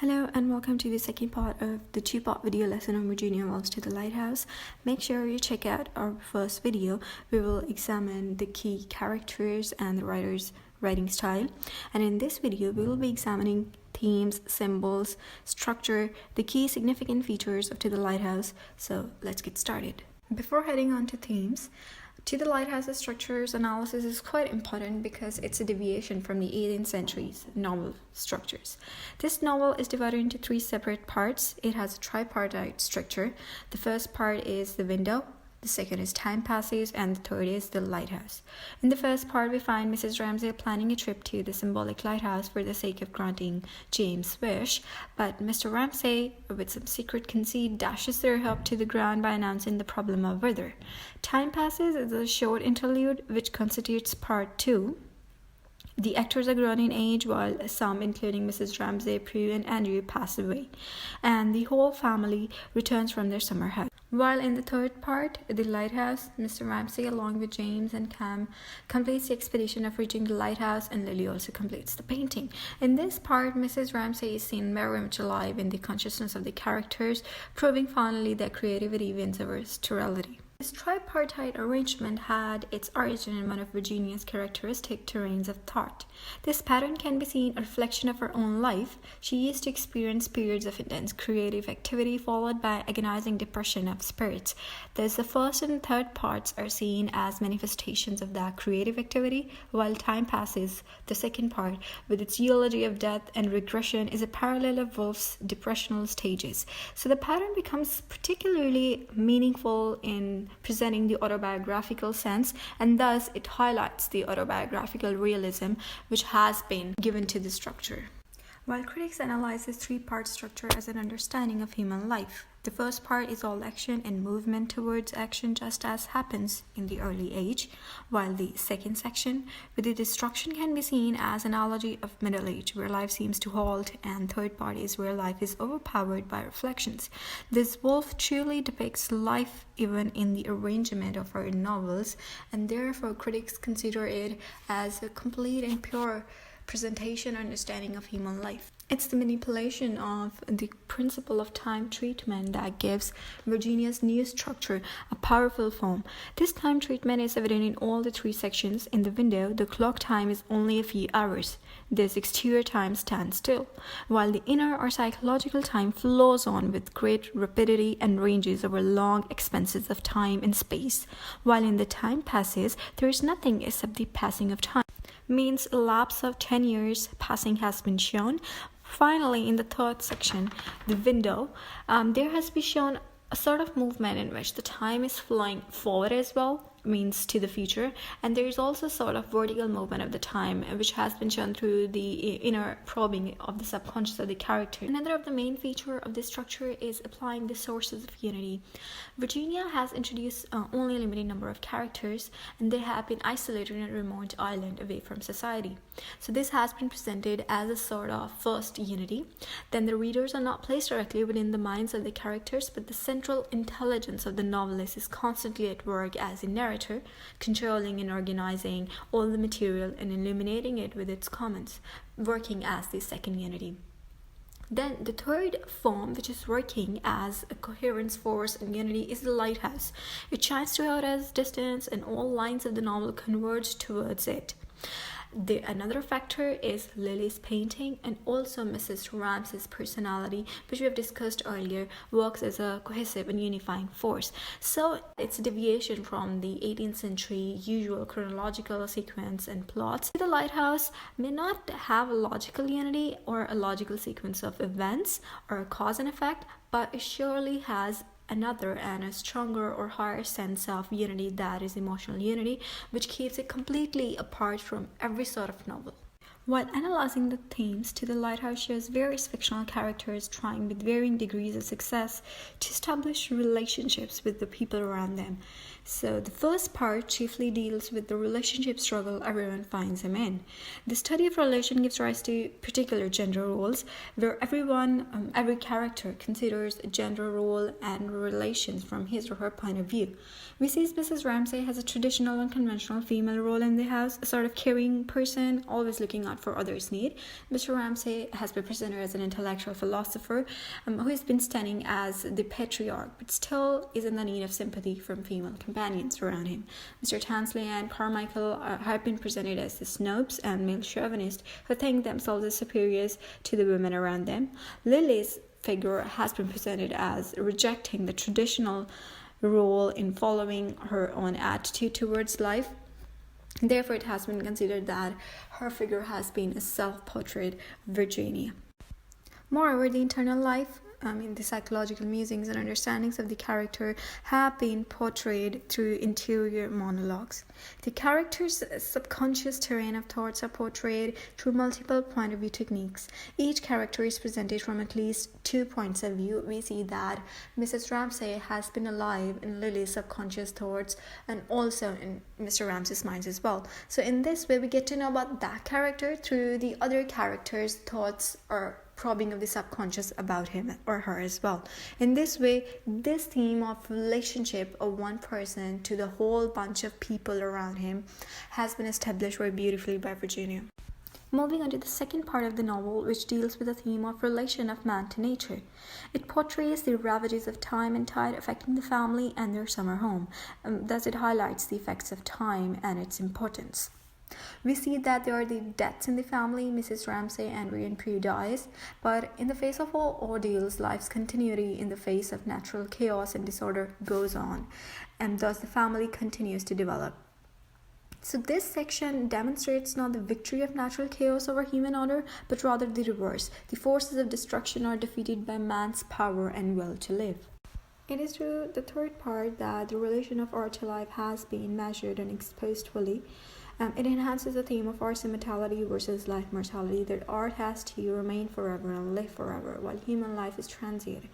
Hello and welcome to the second part of the two-part video lesson on Virginia Woolf's To the Lighthouse. Make sure you check out our first video. We will examine the key characters and the writer's writing style. And in this video, we will be examining themes, symbols, structure, the key significant features of To the Lighthouse. So let's get started. Before heading on to themes, To the Lighthouse's structures analysis is quite important because it's a deviation from the 18th century's novel structures. This novel is divided into three separate parts. It has a tripartite structure. The first part is the window, the second is time passes, and the third is the lighthouse. In the first part, we find Mrs. Ramsay planning a trip to the symbolic lighthouse for the sake of granting James' wish, but Mr. Ramsay, with some secret conceit, dashes their hope to the ground by announcing the problem of weather. Time passes is a short interlude which constitutes part 2. The actors are grown in age while some, including Mrs. Ramsay, Prue, and Andrew, pass away, and the whole family returns from their summer house. While in the third part, the lighthouse, Mr. Ramsay, along with James and Cam, completes the expedition of reaching the lighthouse, and Lily also completes the painting. In this part, Mrs. Ramsay is seen very much alive in the consciousness of the characters, proving finally that creativity wins over sterility. This tripartite arrangement had its origin in one of Virginia's characteristic terrains of thought. This pattern can be seen a reflection of her own life. She used to experience periods of intense creative activity followed by agonizing depression of spirits. Thus, the first and third parts are seen as manifestations of that creative activity, while Time Passes, the second part, with its eulogy of death and regression, is a parallel of Woolf's depressional stages. So the pattern becomes particularly meaningful in presenting the autobiographical sense, and thus it highlights the autobiographical realism which has been given to the structure. While critics analyze this three-part structure as an understanding of human life, the first part is all action and movement towards action, just as happens in the early age, while the second section with the destruction can be seen as an analogy of middle age, where life seems to halt, and third part is where life is overpowered by reflections. This Woolf truly depicts life even in the arrangement of her novels, and therefore critics consider it as a complete and pure presentation and understanding of human life. It's the manipulation of the principle of time treatment that gives Virginia's new structure a powerful form. This time treatment is evident in all the three sections. In the window, the clock time is only a few hours. This exterior time stands still, while the inner or psychological time flows on with great rapidity and ranges over long expanses of time and space. While in the Time Passes, there is nothing except the passing of time. Means a lapse of 10 years passing has been shown. Finally, in the third section, the window, there has been shown a sort of movement in which the time is flowing forward as well, means to the future, and there is also sort of vertical movement of the time which has been shown through the inner probing of the subconscious of the character. Another of the main feature of this structure is applying the sources of unity. Virginia has introduced only a limited number of characters, and they have been isolated in a remote island away from society. So this has been presented as a sort of first unity. Then the readers are not placed directly within the minds of the characters, but the central intelligence of the novelist is constantly at work as a narrator, controlling and organizing all the material and illuminating it with its comments, working as the second unity. Then the third form, which is working as a coherence, force, and unity, is the lighthouse. It shines throughout as distance, and all lines of the novel converge towards it. Another factor is Lily's painting, and also Mrs. Ramsay's personality, which we have discussed earlier, works as a cohesive and unifying force. So it's a deviation from the 18th century usual chronological sequence and plots. The lighthouse may not have a logical unity or a logical sequence of events or a cause and effect, but it surely has another and a stronger or higher sense of unity, that is emotional unity, which keeps it completely apart from every sort of novel. While analyzing the themes, To the Lighthouse shows various fictional characters trying with varying degrees of success to establish relationships with the people around them. So the first part chiefly deals with the relationship struggle everyone finds them in. The study of relation gives rise to particular gender roles, where every character considers a gender role and relations from his or her point of view. We see Mrs. Ramsay has a traditional and conventional female role in the house, a sort of caring person, always looking out for others' need. Mr. Ramsay has been presented as an intellectual philosopher who has been standing as the patriarch, but still is in the need of sympathy from female companions around him. Mr. Tansley and Carmichael have been presented as the snobs and male chauvinists who think themselves as superiors to the women around them. Lily's figure has been presented as rejecting the traditional role in following her own attitude towards life. Therefore, it has been considered that her figure has been a self-portrait of Virginia. Moreover, the internal life, the psychological musings and understandings of the character have been portrayed through interior monologues. The character's subconscious terrain of thoughts are portrayed through multiple point of view techniques. Each character is presented from at least 2 points of view. We see that Mrs. Ramsay has been alive in Lily's subconscious thoughts and also in Mr. Ramsay's minds as well. So in this way, we get to know about that character through the other character's thoughts or probing of the subconscious about him or her as well. In this way, this theme of relationship of one person to the whole bunch of people around him has been established very beautifully by Virginia. Moving on to the second part of the novel, which deals with the theme of relation of man to nature. It portrays the ravages of time and tide affecting the family and their summer home. Thus, it highlights the effects of time and its importance. We see that there are the deaths in the family. Mrs. Ramsay and Ryan Prue dies, but in the face of all ordeals, life's continuity in the face of natural chaos and disorder goes on, and thus the family continues to develop. So this section demonstrates not the victory of natural chaos over human order, but rather the reverse. The forces of destruction are defeated by man's power and will to live. It is through the third part that the relation of art to life has been measured and exposed fully. It enhances the theme of art's immortality versus life mortality, that art has to remain forever and live forever, while human life is transient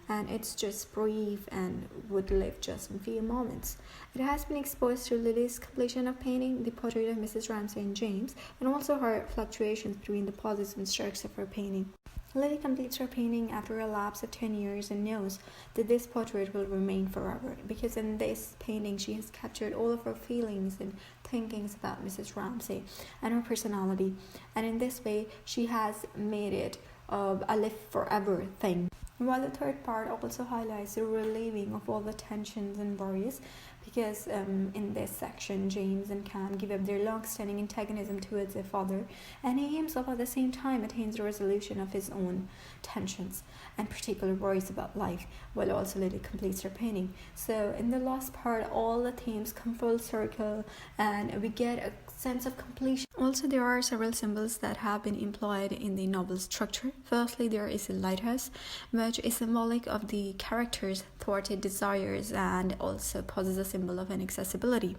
and it's just brief and would live just in few moments. It has been exposed through Lily's completion of painting the portrait of Mrs. Ramsay and James, and also her fluctuations between the pauses and strokes of her painting. Lily completes her painting after a lapse of 10 years and knows that this portrait will remain forever, because in this painting she has captured all of her feelings and thinkings about Mrs. Ramsay and her personality, and in this way she has made it a live forever thing. While the third part also highlights the relieving of all the tensions and worries, because in this section James and Cam give up their long-standing antagonism towards their father, and he himself at the same time attains the resolution of his own tensions and particular worries about life, while also Lily completes her painting. So in the last part, all the themes come full circle and we get a sense of completion. Also, there are several symbols that have been employed in the novel's structure. Firstly, there is a lighthouse, which is symbolic of the character's thwarted desires and also poses a symbol of inaccessibility.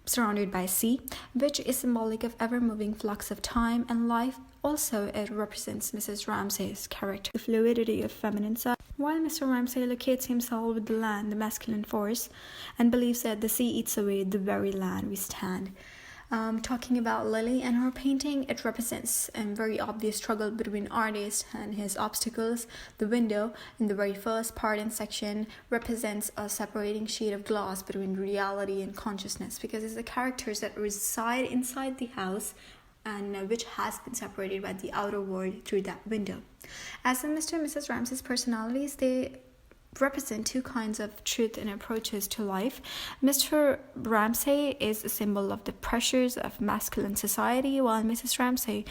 Surrounded by sea, which is symbolic of ever-moving flux of time and life. Also, it represents Mrs. Ramsay's character, the fluidity of feminine side. While Mr. Ramsay locates himself with the land, the masculine force, and believes that the sea eats away the very land we stand. Talking about Lily and her painting, it represents a very obvious struggle between artist and his obstacles. The window in the very first part and section represents a separating sheet of glass between reality and consciousness, because it's the characters that reside inside the house and which has been separated by the outer world through that window. As in Mr. and Mrs. Ramsay's personalities, they represent two kinds of truth and approaches to life. Mr. Ramsay is a symbol of the pressures of masculine society, while Mrs. Ramsay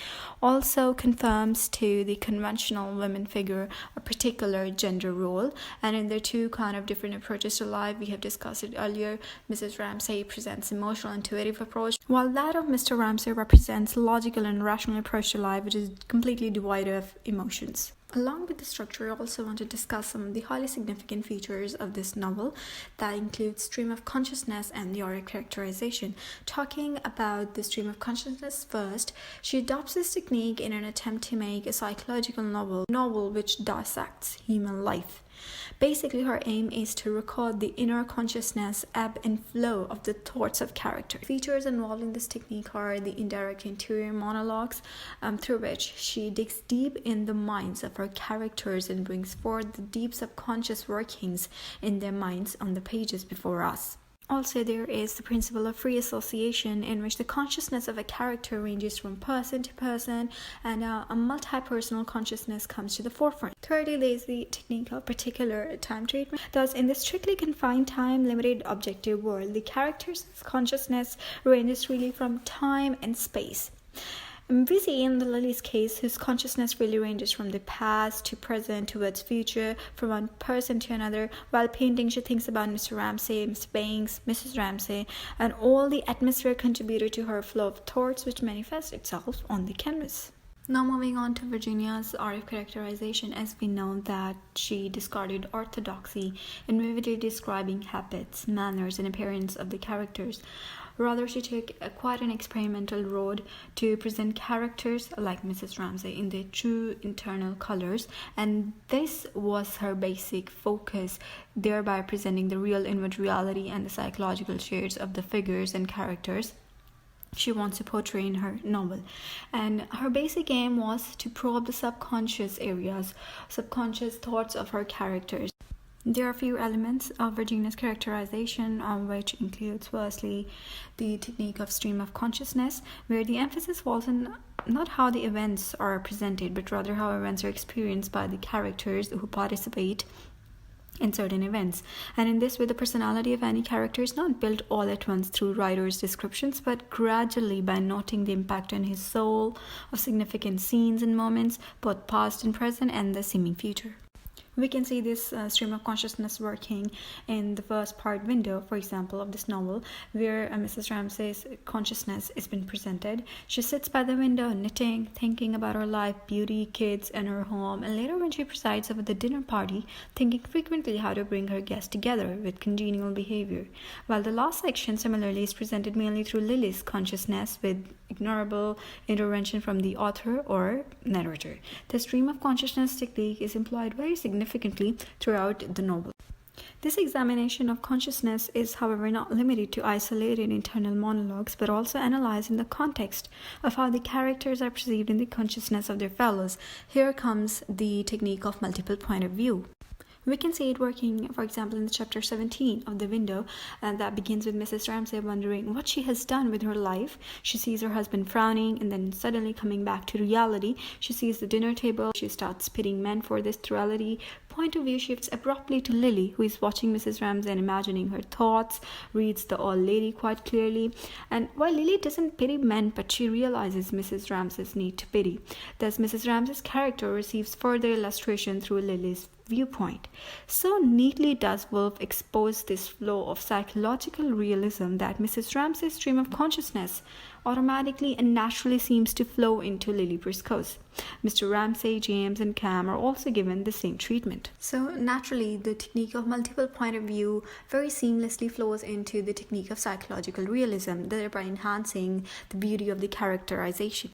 also confirms to the conventional women figure a particular gender role. And in their two kind of different approaches to life, we have discussed it earlier, Mrs. Ramsay presents emotional intuitive approach, while that of Mr. Ramsay represents logical and rational approach to life, which is completely devoid of emotions. Along with the structure, I also want to discuss some of the highly significant features of this novel that include stream of consciousness and the art of characterization. Talking about the stream of consciousness first, she adopts this technique in an attempt to make a psychological novel which dissects human life. Basically, her aim is to record the inner consciousness ebb and flow of the thoughts of characters. Features involved in this technique are the indirect interior monologues, through which she digs deep in the minds of her characters and brings forth the deep subconscious workings in their minds on the pages before us. Also, there is the principle of free association, in which the consciousness of a character ranges from person to person, and a multi-personal consciousness comes to the forefront. Thirdly, there is the technique of particular time treatment. Thus, in this strictly confined time, limited objective world, the character's consciousness ranges freely from time and space. We see in the Lily's case, whose consciousness really ranges from the past to present towards future, from one person to another. While painting, she thinks about Mr. Ramsay, Mr. Banks, Mrs. Ramsay, and all the atmosphere contributed to her flow of thoughts, which manifests itself on the canvas. Now moving on to Virginia's art of characterization, as we know that she discarded orthodoxy in vividly describing habits, manners, and appearance of the characters. Rather, she took quite an experimental road to present characters like Mrs. Ramsay in their true internal colors, and this was her basic focus, thereby presenting the real inward reality and the psychological shades of the figures and characters she wants to portray in her novel. And her basic aim was to probe the subconscious thoughts of her characters. There are a few elements of Virginia's characterization, which includes firstly the technique of stream of consciousness, where the emphasis falls on not how the events are presented, but rather how events are experienced by the characters who participate in certain events. And in this way, the personality of any character is not built all at once through writer's descriptions, but gradually by noting the impact on his soul of significant scenes and moments, both past and present, and the seeming future. We can see this stream of consciousness working in the first part window, for example, of this novel, where Mrs. Ramsay's consciousness is being presented. She sits by the window, knitting, thinking about her life, beauty, kids, and her home, and later when she presides over the dinner party, thinking frequently how to bring her guests together with congenial behavior. While the last section similarly is presented mainly through Lily's consciousness, with ignorable intervention from the author or narrator. The stream of consciousness technique is employed very significantly throughout the novel. This examination of consciousness is, however, not limited to isolated internal monologues, but also analyzed in the context of how the characters are perceived in the consciousness of their fellows. Here comes the technique of multiple point of view. We can see it working, for example, in the chapter 17 of the window, that begins with Mrs. Ramsay wondering what she has done with her life. She sees her husband frowning, and then suddenly coming back to reality, she sees the dinner table. She starts pitting men for this duality. Point of view shifts abruptly to Lily, who is watching Mrs. Ramsay and imagining her thoughts, reads the old lady quite clearly. And while Lily doesn't pity men, but she realizes Mrs. Ramsay's need to pity. Thus, Mrs. Ramsay's character receives further illustration through Lily's viewpoint. So neatly does Woolf expose this flow of psychological realism that Mrs. Ramsay's stream of consciousness automatically and naturally seems to flow into Lily Briscoe's. Mr. Ramsay, James, and Cam are also given the same treatment. So naturally, the technique of multiple point of view very seamlessly flows into the technique of psychological realism, thereby enhancing the beauty of the characterization.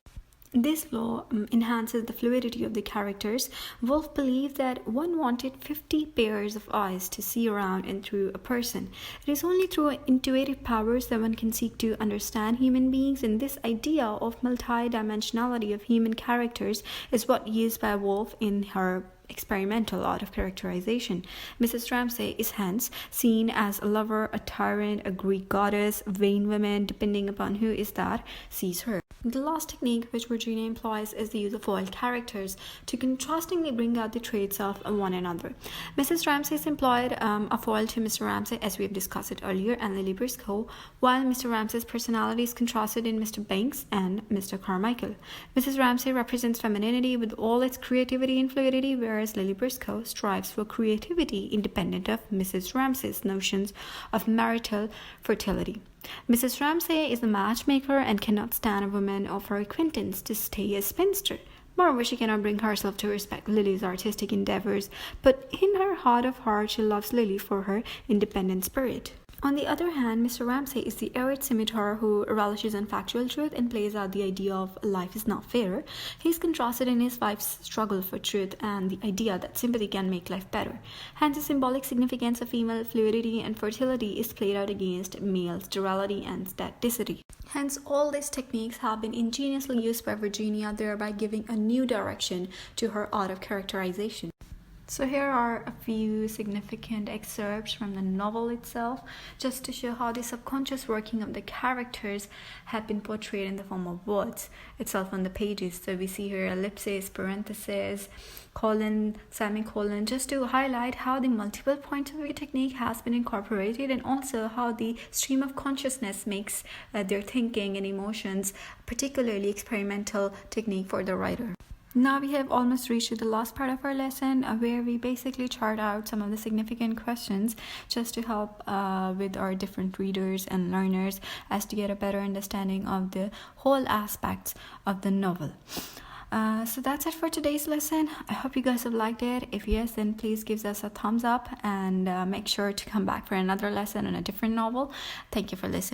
This flow enhances the fluidity of the characters. Woolf believed that one wanted 50 pairs of eyes to see around and through a person. It is only through intuitive powers that one can seek to understand human beings, and this idea of multi-dimensionality of human characters is what used by Woolf in her experimental art of characterization. Mrs. Ramsay is hence seen as a lover, a tyrant, a Greek goddess, vain woman, depending upon who is that sees her. The last technique which Virginia employs is the use of foil characters to contrastingly bring out the traits of one another. Mrs. Ramsay is employed a foil to Mr. Ramsay, as we have discussed it earlier, and Lily Briscoe, while Mr. Ramsay's personality is contrasted in Mr. Banks and Mr. Carmichael. Mrs. Ramsay represents femininity with all its creativity and fluidity, whereas Lily Briscoe strives for creativity independent of Mrs. Ramsay's notions of marital fertility. Mrs. Ramsay is a matchmaker and cannot stand a woman of her acquaintance to stay a spinster. Moreover, she cannot bring herself to respect Lily's artistic endeavors, but in her heart of hearts, she loves Lily for her independent spirit. On the other hand, Mr. Ramsay is the arid scimitar who relishes in factual truth and plays out the idea of life is not fair. He is contrasted in his wife's struggle for truth and the idea that sympathy can make life better. Hence, the symbolic significance of female fluidity and fertility is played out against male sterility and staticity. Hence, all these techniques have been ingeniously used by Virginia, thereby giving a new direction to her art of characterization. So here are a few significant excerpts from the novel itself, just to show how the subconscious working of the characters have been portrayed in the form of words itself on the pages. So we see here ellipsis, parenthesis, colon, semicolon, just to highlight how the multiple point of view technique has been incorporated, and also how the stream of consciousness makes their thinking and emotions particularly experimental technique for the writer. Now we have almost reached to the last part of our lesson, where we basically chart out some of the significant questions just to help with our different readers and learners as to get a better understanding of the whole aspects of the novel. So that's it for today's lesson. I hope you guys have liked it. If yes, then please give us a thumbs up, and make sure to come back for another lesson on a different novel. Thank you for listening.